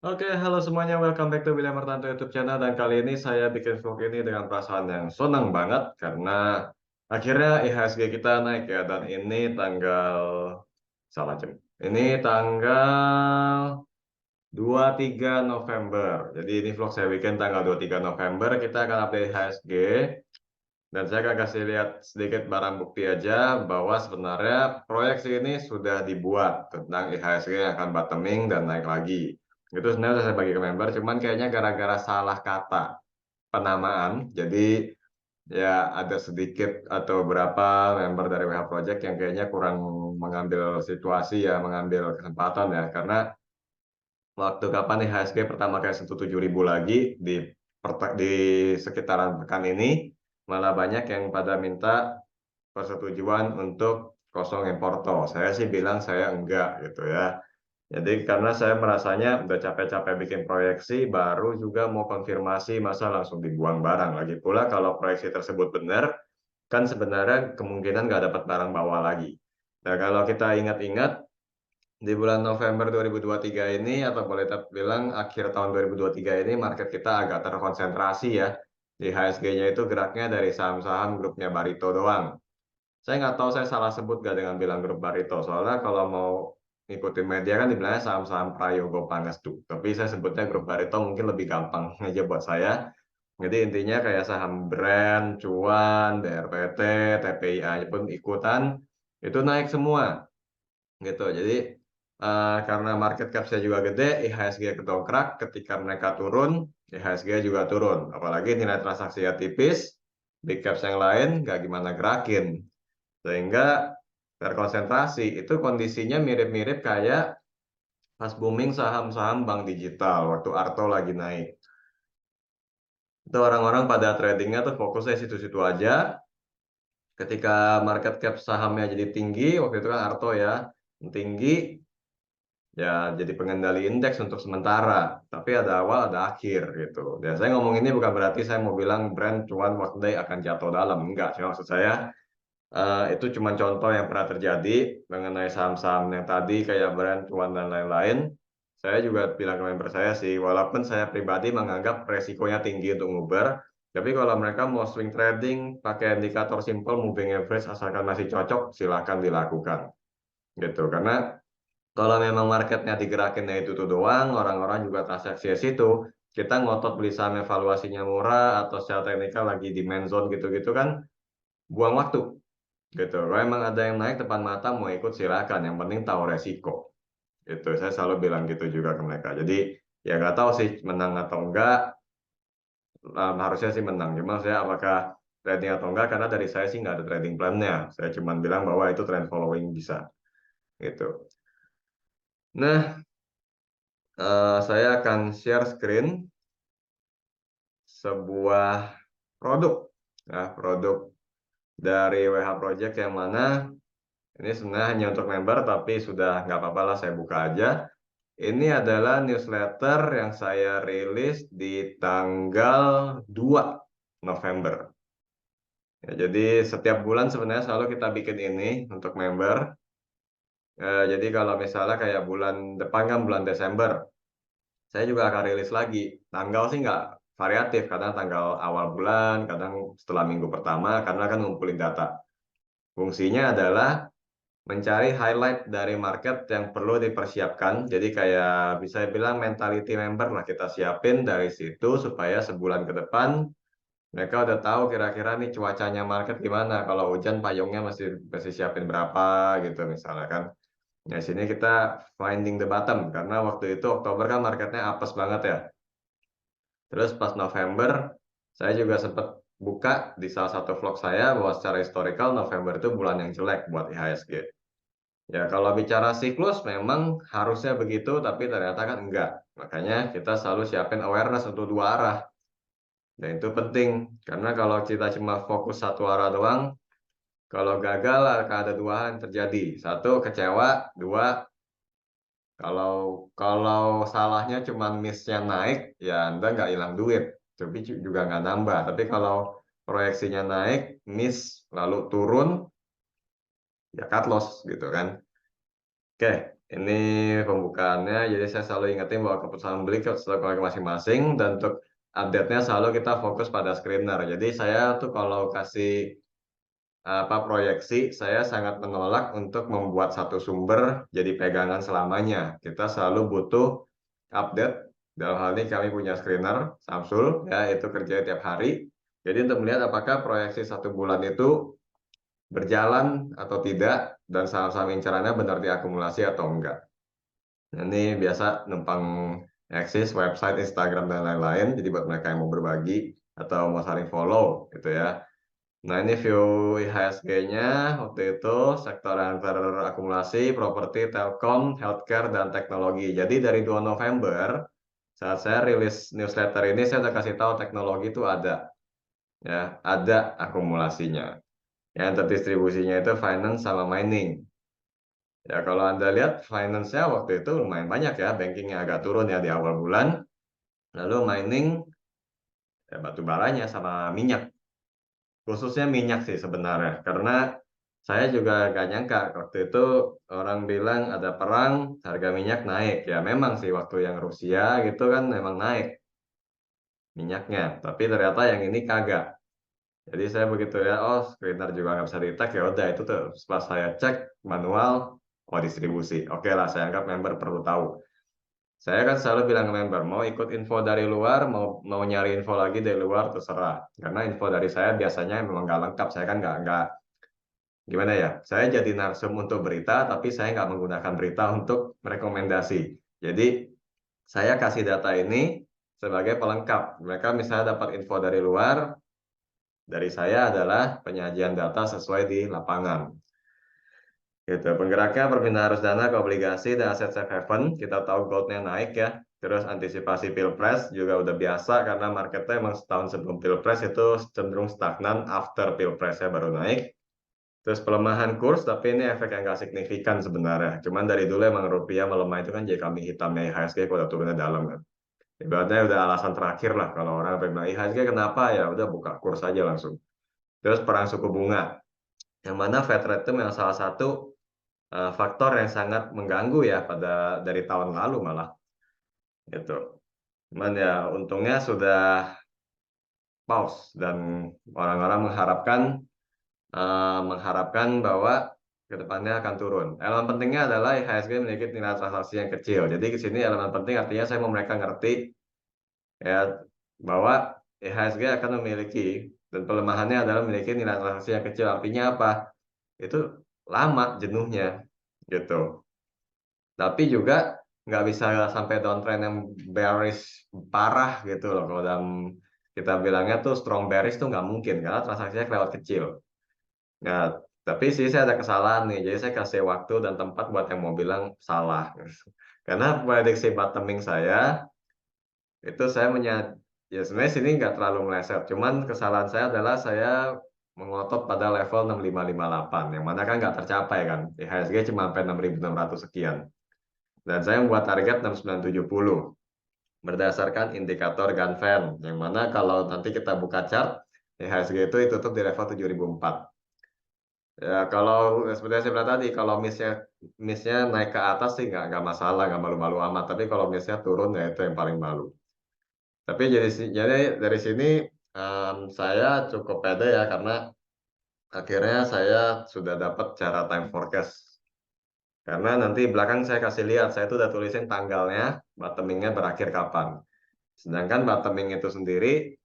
Oke, halo semuanya, welcome back to William Martanto YouTube channel. Dan kali ini saya bikin vlog ini dengan perasaan yang senang banget karena akhirnya IHSG kita naik ya. Dan ini tanggal salah jam. Ini tanggal 23 November. Jadi ini vlog saya bikin tanggal 23 November. Kita akan update IHSG. Dan saya akan kasih lihat sedikit barang bukti aja bahwa sebenarnya proyeksi ini sudah dibuat tentang IHSG yang akan bottoming dan naik lagi. Itu sebenarnya sudah saya bagi ke member, cuman kayaknya gara-gara salah kata penamaan, jadi ya ada sedikit atau berapa member dari WH Project yang kayaknya kurang mengambil situasi ya, mengambil kesempatan ya, karena waktu kapan IHSG pertama kali sentuh 7.000 lagi di sekitaran pekan ini, malah banyak yang pada minta persetujuan untuk kosongin porto. Saya sih bilang saya enggak gitu ya. Jadi karena saya merasanya udah capek-capek bikin proyeksi, baru juga mau konfirmasi masa langsung dibuang barang. Lagi pula kalau proyeksi tersebut benar, kan sebenarnya kemungkinan nggak dapat barang bawah lagi. Nah kalau kita ingat-ingat, di bulan November 2023 ini, atau boleh kita bilang akhir tahun 2023 ini, market kita agak terkonsentrasi ya. Di HSG-nya itu geraknya dari saham-saham grupnya Barito doang. Saya nggak tahu saya salah sebut nggak dengan bilang grup Barito. Soalnya kalau mau ngikutin media kan dibilangnya saham-saham Prayogo Pangestu. Tapi saya sebutnya grup Barito mungkin lebih gampang aja buat saya. Jadi intinya kayak saham Brand, Cuan, DRPT, TPIA pun ikutan, itu naik semua gitu. Jadi karena market cap saya juga gede, IHSG kedongkrak, ketika mereka turun, IHSG juga turun. Apalagi nilai transaksinya tipis, big caps yang lain nggak gimana gerakin. Sehingga terkonsentrasi, itu kondisinya mirip-mirip kayak pas booming saham-saham bank digital, waktu Arto lagi naik. Itu orang-orang pada tradingnya tuh fokusnya situ-situ aja. Ketika market cap sahamnya jadi tinggi, waktu itu kan Arto ya, tinggi, ya jadi pengendali indeks untuk sementara, tapi ada awal ada akhir gitu. Dan saya ngomong ini bukan berarti saya mau bilang brand cuan workday akan jatuh dalam, enggak. Cuma maksud saya itu cuma contoh yang pernah terjadi mengenai saham-saham yang tadi kayak brand cuan dan lain-lain. Saya juga bilang ke member saya sih, walaupun saya pribadi menganggap resikonya tinggi untuk nguber, tapi kalau mereka mau swing trading pakai indikator simple moving average asalkan masih cocok, silahkan dilakukan gitu. Karena kalau memang marketnya digerakinnya itu doang, orang-orang juga transaksi di situ, kita ngotot beli saham evaluasinya murah atau secara teknikal lagi di main zone gitu-gitu kan buang waktu gitu. Kalau emang ada yang naik depan mata mau ikut silakan, yang penting tahu resiko. Itu saya selalu bilang gitu juga ke mereka. Jadi ya nggak tahu sih menang atau enggak, harusnya sih menang. Cuma saya apakah trading atau enggak, karena dari saya sih nggak ada trading plan-nya. Saya cuma bilang bahwa itu trend following bisa gitu. Nah, saya akan share screen sebuah produk, ya, produk dari WH Project yang mana ini sebenarnya hanya untuk member, tapi sudah nggak apa-apa lah saya buka aja. Ini adalah newsletter yang saya rilis di tanggal 2 November. Ya, jadi setiap bulan sebenarnya selalu kita bikin ini untuk member. Jadi kalau misalnya kayak bulan depan kan bulan Desember, saya juga akan rilis lagi. Tanggal sih nggak variatif, kadang tanggal awal bulan, kadang setelah minggu pertama, karena kan ngumpulin data. Fungsinya adalah mencari highlight dari market yang perlu dipersiapkan. Jadi kayak bisa bilang mentality member lah kita siapin dari situ supaya sebulan ke depan mereka udah tahu kira-kira nih cuacanya market gimana. Kalau hujan payungnya masih masih siapin berapa gitu misalnya kan. Nah, sini kita finding the bottom karena waktu itu Oktober kan marketnya apes banget ya. Terus pas November, saya juga sempat buka di salah satu vlog saya bahwa secara historical November itu bulan yang jelek buat IHSG. Ya kalau bicara siklus memang harusnya begitu, tapi ternyata kan enggak. Makanya kita selalu siapin awareness untuk dua arah. Dan itu penting, karena kalau kita cuma fokus satu arah doang, kalau gagal akan ada dua hal yang terjadi. Satu, kecewa. Dua, Kalau kalau salahnya cuma miss-nya naik, ya Anda nggak hilang duit, tapi juga nggak nambah. Tapi kalau proyeksinya naik, miss, lalu turun, ya cut loss gitu kan. Oke, ini pembukaannya. Jadi saya selalu ingetin bahwa keputusan beli sesuai keluarga masing-masing dan untuk update-nya selalu kita fokus pada screener. Jadi saya tuh kalau kasih proyeksi, saya sangat menolak untuk membuat satu sumber jadi pegangan selamanya. Kita selalu butuh update. Dalam hal ini kami punya screener Samsul, ya itu kerja tiap hari. Jadi untuk melihat apakah proyeksi 1 bulan itu berjalan atau tidak dan saham-saham incarannya benar diakumulasi atau enggak. Nah, ini biasa numpang eksis website, Instagram dan lain-lain. Jadi buat mereka yang mau berbagi atau mau saling follow gitu ya. Nah, ini view IHSG-nya waktu itu sektor yang terakumulasi properti, telkom, healthcare dan teknologi. Jadi dari 2 November saat saya rilis newsletter ini saya udah kasih tahu teknologi itu ada, ya, ada akumulasinya. Yang terdistribusinya itu finance sama mining. Ya, kalau Anda lihat finance-nya waktu itu lumayan banyak ya, bankingnya agak turun ya di awal bulan, lalu mining, ya batu baranya sama minyak. Khususnya minyak sih sebenarnya, karena saya juga gak nyangka waktu itu orang bilang ada perang, harga minyak naik. Ya memang sih waktu yang Rusia gitu kan memang naik minyaknya, tapi ternyata yang ini kagak. Jadi saya begitu ya, oh screener juga nggak bisa di-tag, ya udah itu tuh pas saya cek manual, oh distribusi. Oke lah, saya anggap member perlu tahu. Saya kan selalu bilang ke member, mau ikut info dari luar, mau nyari info lagi dari luar, terserah. Karena info dari saya biasanya memang nggak lengkap. Saya kan nggak gimana ya, saya jadi narsum untuk berita, tapi saya nggak menggunakan berita untuk merekomendasi. Jadi saya kasih data ini sebagai pelengkap. Mereka misalnya dapat info dari luar, dari saya adalah penyajian data sesuai di lapangan. Gitu. Penggeraknya perpindahan arus dana ke obligasi dan aset safe haven. Kita tahu goldnya naik ya. Terus antisipasi pilpres juga udah biasa karena marketnya emang setahun sebelum pilpres itu cenderung stagnan, after pilpresnya baru naik. Terus pelemahan kurs, tapi ini efek yang nggak signifikan sebenarnya. Cuman dari dulu emang rupiah melemah itu kan jadi kambing hitamnya IHSG kalau turunnya dalam kan. Ibaratnya udah alasan terakhir lah kalau orang bilang IHSG kenapa ya udah buka kurs aja langsung. Terus perang suku bunga, yang mana Fed rate itu memang salah satu faktor yang sangat mengganggu ya dari tahun lalu malah gitu. Cuman ya untungnya sudah pause dan orang-orang mengharapkan bahwa ke depannya akan turun. Elemen pentingnya adalah IHSG memiliki nilai transaksi yang kecil. Jadi di sini elemen penting artinya saya mau mereka ngerti ya bahwa IHSG akan memiliki dan pelemahannya adalah memiliki nilai transaksi yang kecil. Artinya apa? Itu lama jenuhnya gitu. Tapi juga nggak bisa sampai downtrend yang bearish parah gitu loh. Kalau dalam kita bilangnya tuh strong bearish tuh nggak mungkin karena transaksinya kelewat kecil. Nah, tapi sih saya ada kesalahan nih. Jadi saya kasih waktu dan tempat buat yang mau bilang salah. Karena prediksi bottoming saya itu ya sebenarnya sini nggak terlalu meleset. Cuman kesalahan saya adalah saya mengotot pada level 6558 yang mana kan nggak tercapai kan. IHSG cuma sampai 6600 sekian. Dan saya membuat target 6970 berdasarkan indikator Ganfeng, yang mana kalau nanti kita buka chart, IHSG itu tutup di level 7004. Ya, kalau seperti saya bilang tadi, kalau miss-nya naik ke atas sih nggak masalah, nggak malu-malu amat. Tapi kalau miss-nya turun, ya itu yang paling malu. Tapi jadi dari sini saya cukup pede ya, karena akhirnya saya sudah dapat cara time forecast. Karena nanti belakang saya kasih lihat, saya tuh udah tulisin tanggalnya, bottoming-nya berakhir kapan. Sedangkan bottoming itu sendiri,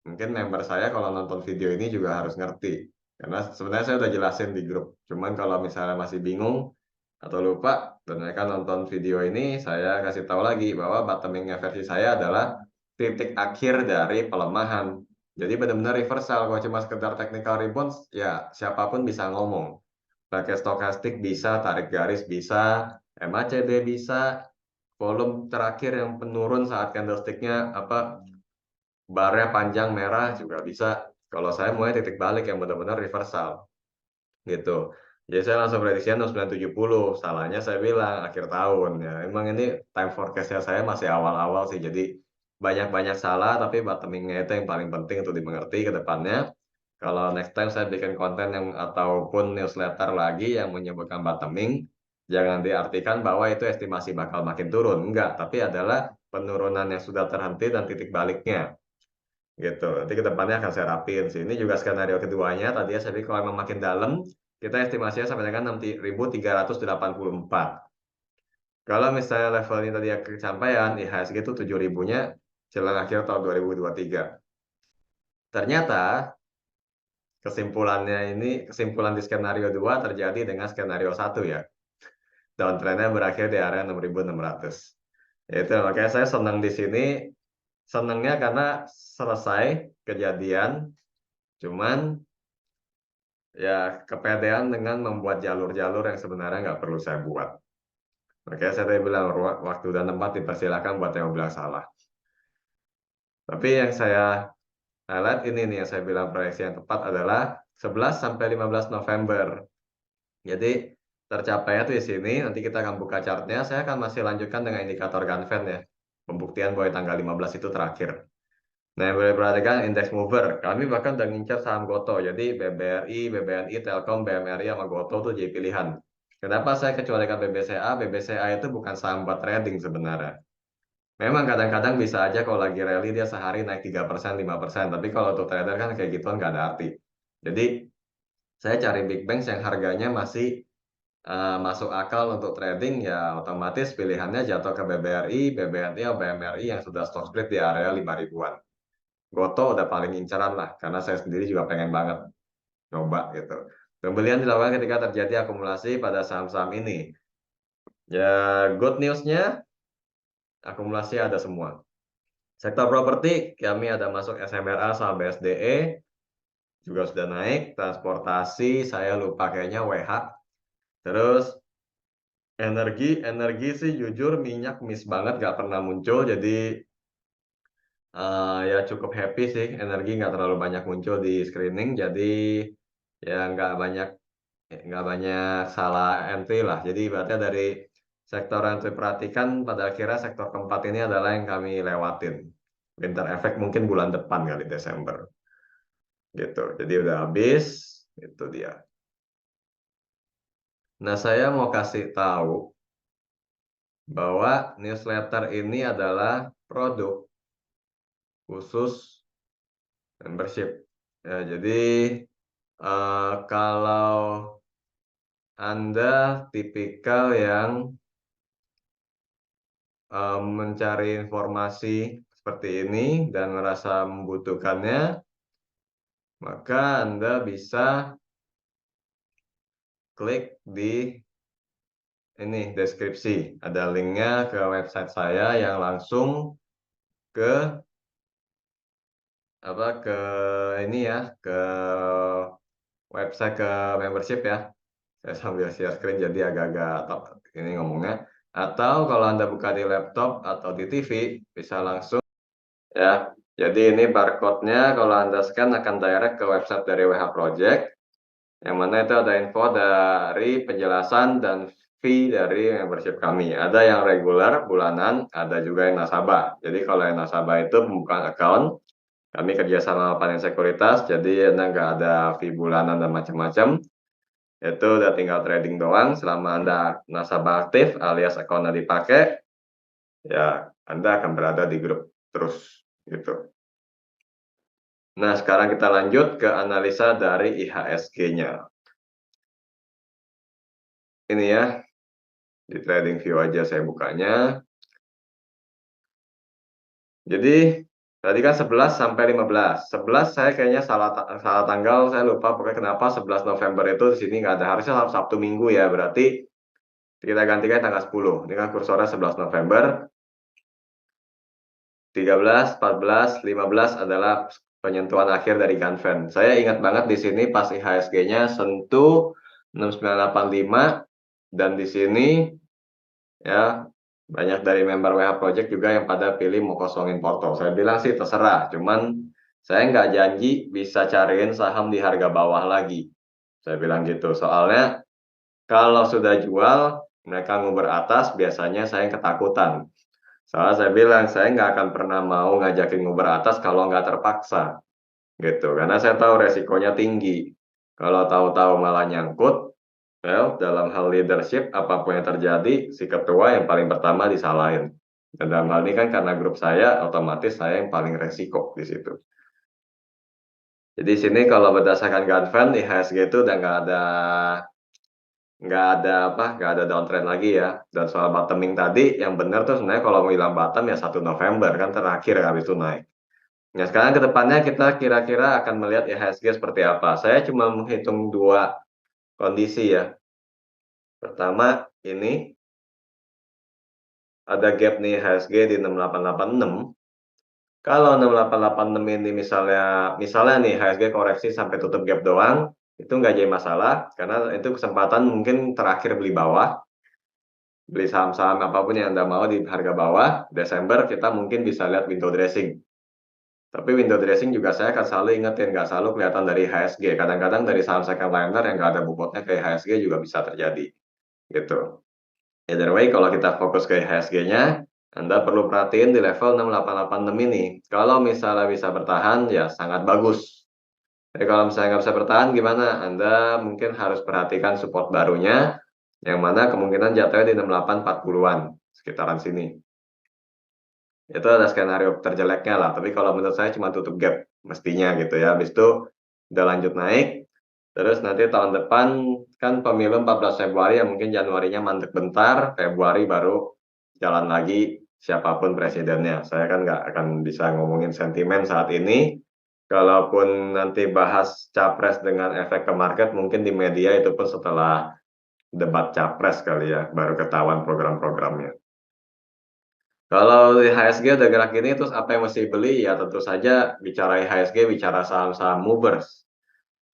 mungkin member saya kalau nonton video ini juga harus ngerti. Karena sebenarnya saya udah jelasin di grup. Cuman kalau misalnya masih bingung atau lupa, dan mereka nonton video ini, saya kasih tahu lagi bahwa bottomingnya versi saya adalah titik akhir dari pelemahan. Jadi benar-benar reversal. Kalau cuma sekedar technical rebound, ya siapapun bisa ngomong. Pakai stokastik bisa, tarik garis bisa, MACD bisa, volume terakhir yang penurun saat candlestick-nya barnya panjang merah juga bisa. Kalau saya mulai titik balik yang benar-benar reversal gitu. Jadi saya langsung prediksinya 6970. Salahnya saya bilang akhir tahun ya. Emang ini time forecast-nya saya masih awal-awal sih. Jadi banyak-banyak salah tapi bottoming-nya itu yang paling penting untuk dimengerti ke depannya. Kalau next time saya bikin konten yang ataupun newsletter lagi yang menyebutkan bottoming, Jangan diartikan bahwa itu estimasi bakal makin turun, enggak, tapi adalah penurunan yang sudah terhenti dan titik baliknya, gitu. Nanti ke depannya akan saya rapiin sih. Ini juga skenario keduanya, tadi ya saya bilang kalau memang makin dalam, kita estimasinya sampai dengan 6.384. Kalau misalnya level ini tadi ya kecampaian, IHSG itu 7.000-nya jelang akhir tahun 2023. Ternyata kesimpulan di skenario 2 terjadi dengan skenario 1 ya. Downtrend-nya berakhir di area 6.600. Itu makanya saya senang di sini, senangnya karena selesai kejadian, cuman ya kepedean dengan membuat jalur-jalur yang sebenarnya nggak perlu saya buat. Makanya saya tadi bilang waktu dan tempat dipersilakan buat yang bilang salah. Tapi yang saya highlight ini nih yang saya bilang proyeksi yang tepat adalah 11 sampai 15 November. Jadi tercapainya tuh di sini, nanti kita akan buka chartnya. Saya akan masih lanjutkan dengan indikator Ganfeng ya. Pembuktian bahwa tanggal 15 itu terakhir. Nah, yang boleh perhatikan index mover. Kami bahkan udah ngincar saham Goto. Jadi BBRI, BBNI, Telkom, BMRI, sama Goto tuh jadi pilihan. Kenapa saya kecualikan BBCA? BBCA itu bukan saham buat trading sebenarnya. Memang kadang-kadang bisa aja kalau lagi rally dia sehari naik 3%, 5%. Tapi kalau untuk trader kan kayak gituan nggak ada arti. Jadi saya cari big banks yang harganya masih masuk akal untuk trading, ya otomatis pilihannya jatuh ke BBRI, BBNI, atau BMRI yang sudah stock split di area 5 ribuan. Goto udah paling incaran lah, karena saya sendiri juga pengen banget coba gitu. Pembelian dilakukan ketika terjadi akumulasi pada saham-saham ini. Ya, good news-nya akumulasi ada semua. Sektor properti, kami ada masuk SMRA sama BSDE, juga sudah naik. Transportasi, saya lupa kayaknya WH. Terus energi sih jujur minyak miss banget, nggak pernah muncul. Jadi ya cukup happy sih, energi nggak terlalu banyak muncul di screening. Jadi ya nggak banyak salah entry lah. Jadi berarti dari sektor yang diperhatikan pada akhirnya sektor keempat ini adalah yang kami lewatin. Winter effect mungkin bulan depan kali Desember gitu. Jadi udah habis, itu dia. Nah, saya mau kasih tahu bahwa newsletter ini adalah produk khusus membership. Ya, jadi kalau Anda tipikal yang mencari informasi seperti ini dan merasa membutuhkannya, maka Anda bisa klik di ini deskripsi. Ada linknya ke website saya yang langsung ke ke ini ya, ke website, ke membership ya. Saya sambil share screen jadi agak-agak ini ngomongnya. Atau kalau Anda buka di laptop atau di TV bisa langsung ya. Jadi ini barcode-nya kalau Anda scan akan direct ke website dari WH Project, yang mana itu ada info dari penjelasan dan fee dari membership kami. Ada yang reguler bulanan, ada juga yang nasabah. Jadi kalau yang nasabah itu pembukaan account, kami kerjasama sama Panen Sekuritas, jadi Anda nggak ada fee bulanan dan macam-macam. Itu udah tinggal trading doang. Selama Anda nasabah aktif alias account dipakai, ya Anda akan berada di grup terus gitu. Nah, sekarang kita lanjut ke analisa dari IHSG-nya. Ini ya, di trading view aja saya bukanya. Jadi tadi kan 11 sampai 15. 11 saya kayaknya salah tanggal, saya lupa pokoknya kenapa 11 November itu di sini nggak ada, harusnya Sabtu Minggu ya, berarti kita gantikan tanggal 10. Ini kan kursornya 11 November. 13, 14, 15 adalah penyentuhan akhir dari Ganfeng. Saya ingat banget di sini pas IHSG-nya sentuh 6985, dan di sini ya banyak dari member WH Project juga yang pada pilih mau kosongin porto. Saya bilang sih terserah, cuman saya nggak janji bisa cariin saham di harga bawah lagi. Saya bilang gitu, soalnya kalau sudah jual mereka nguber atas biasanya saya ketakutan. Soalnya saya bilang, saya nggak akan pernah mau ngajakin nguber atas kalau nggak terpaksa, gitu. Karena saya tahu resikonya tinggi. Kalau tahu-tahu malah nyangkut, Well, dalam hal leadership, apapun yang terjadi, si ketua yang paling pertama disalahin. Dan dalam hal ini kan karena grup saya, otomatis saya yang paling resiko di situ. Jadi sini kalau berdasarkan Ganfeng, IHSG itu udah nggak ada downtrend lagi ya. Dan soal bottoming tadi, yang benar tuh sebenarnya kalau mau bilang bottom ya 1 November kan terakhir habis itu naik. Nah sekarang ke depannya kita kira-kira akan melihat IHSG seperti apa. Saya cuma menghitung 2 kondisi ya. Pertama, ini ada gap nih IHSG di 6886. Kalau 6886 ini misalnya nih IHSG koreksi sampai tutup gap doang, itu nggak jadi masalah, karena itu kesempatan mungkin terakhir beli bawah, beli saham-saham apapun yang Anda mau di harga bawah, Desember kita mungkin bisa lihat window dressing. Tapi window dressing juga saya akan selalu ingetin, nggak selalu kelihatan dari IHSG. Kadang-kadang dari saham second liner yang nggak ada bobotnya ke IHSG juga bisa terjadi, gitu. Either way, kalau kita fokus ke IHSG-nya, Anda perlu perhatiin di level 6886 ini. Kalau misalnya bisa bertahan, ya sangat bagus. Tapi kalau misalnya nggak bisa bertahan, gimana? Anda mungkin harus perhatikan support barunya, yang mana kemungkinan jatuhnya di 6840-an, sekitaran sini. Itu ada skenario terjeleknya lah, tapi kalau menurut saya cuma tutup gap, mestinya gitu ya. Habis itu udah lanjut naik, terus nanti tahun depan kan pemilu 14 Februari ya mungkin Januarinya mandek bentar, Februari baru jalan lagi siapapun presidennya. Saya kan nggak akan bisa ngomongin sentimen saat ini. Kalaupun nanti bahas capres dengan efek ke market, mungkin di media itu pun setelah debat capres kali ya, baru ketahuan program-programnya. Kalau IHSG udah gerak ini terus apa yang mesti beli? Ya tentu saja bicara IHSG, bicara saham-saham movers.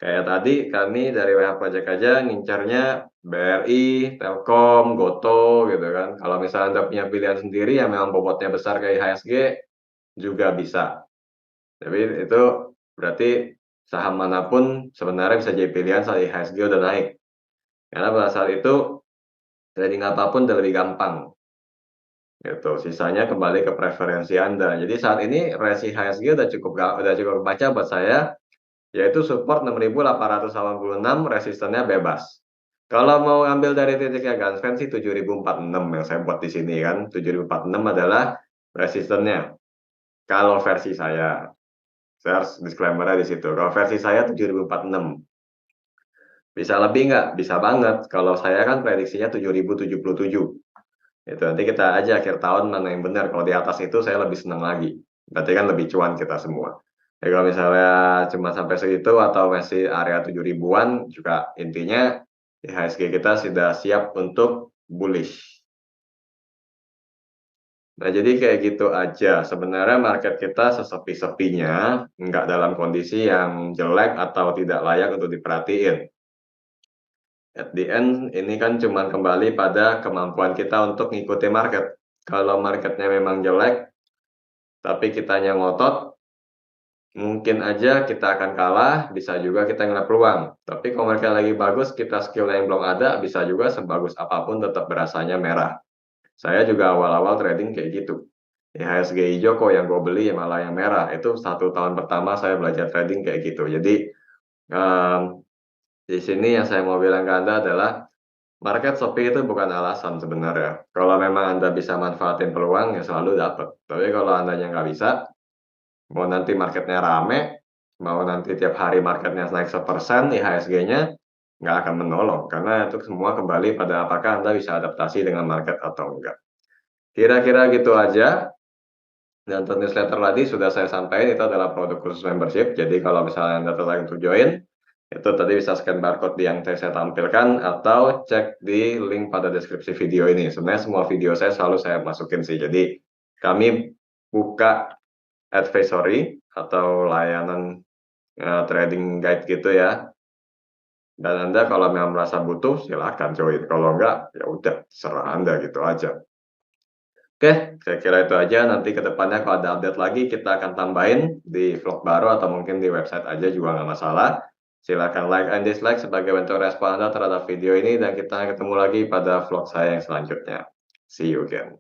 Kayak tadi kami dari WH Project aja ngincarnya BRI, Telkom, Goto gitu kan. Kalau misalnya Anda punya pilihan sendiri yang memang bobotnya besar kayak IHSG juga bisa. Tapi itu berarti saham manapun sebenarnya bisa jadi pilihan saat IHSG udah naik. Karena pada saat itu trading apapun udah lebih gampang. Gitu, sisanya kembali ke preferensi Anda. Jadi saat ini resi IHSG udah cukup baca buat saya, yaitu support 6.886, resistennya bebas. Kalau mau ambil dari titiknya Ganfeng sih 7.046 yang saya buat di sini kan, 7.046 adalah resistennya. Kalau versi saya harus disclaimer di situ. Kalau versi saya 7.046. Bisa lebih nggak? Bisa banget. Kalau saya kan prediksinya 7.077. Itu nanti kita aja akhir tahun mana yang benar. Kalau di atas itu saya lebih senang lagi. Berarti kan lebih cuan kita semua. Ya kalau misalnya cuma sampai segitu atau masih area 7 ribuan juga intinya IHSG kita sudah siap untuk bullish. Nah, jadi kayak gitu aja. Sebenarnya market kita sesepi-sepinya, nggak dalam kondisi yang jelek atau tidak layak untuk diperhatiin. At the end, ini kan cuma kembali pada kemampuan kita untuk ngikuti market. Kalau marketnya memang jelek, tapi kitanya ngotot, mungkin aja kita akan kalah, bisa juga kita ngeliat peluang. Tapi kalau market lagi bagus, kita skill yang belum ada, bisa juga sebagus apapun tetap berasanya merah. Saya juga awal-awal trading kayak gitu. IHSG hijau kok yang gue beli malah yang merah. Itu 1 tahun pertama saya belajar trading kayak gitu. Jadi di sini yang saya mau bilang ke Anda adalah market sepi itu bukan alasan sebenarnya. Kalau memang Anda bisa manfaatin peluang ya selalu dapat. Tapi kalau Andanya nggak bisa, mau nanti marketnya rame, mau nanti tiap hari marketnya naik 1%, IHSG-nya nggak akan menolong. Karena itu semua kembali pada apakah Anda bisa adaptasi dengan market atau enggak. Kira-kira gitu aja. Dan untuk newsletter tadi sudah saya sampaikan itu adalah produk khusus membership. Jadi kalau misalnya Anda tertarik untuk join, itu tadi bisa scan barcode yang saya tampilkan atau cek di link pada deskripsi video ini. Sebenarnya semua video saya selalu saya masukin sih. Jadi kami buka advisory atau layanan trading guide gitu ya. Dan Anda kalau memang merasa butuh silakan join. Kalau enggak ya udah serah Anda gitu aja. Oke, saya kira itu aja. Nanti ke depannya kalau ada update lagi, kita akan tambahin di vlog baru atau mungkin di website aja juga nggak masalah. Silakan like and dislike sebagai bentuk respon Anda terhadap video ini dan kita ketemu lagi pada vlog saya yang selanjutnya. See you again.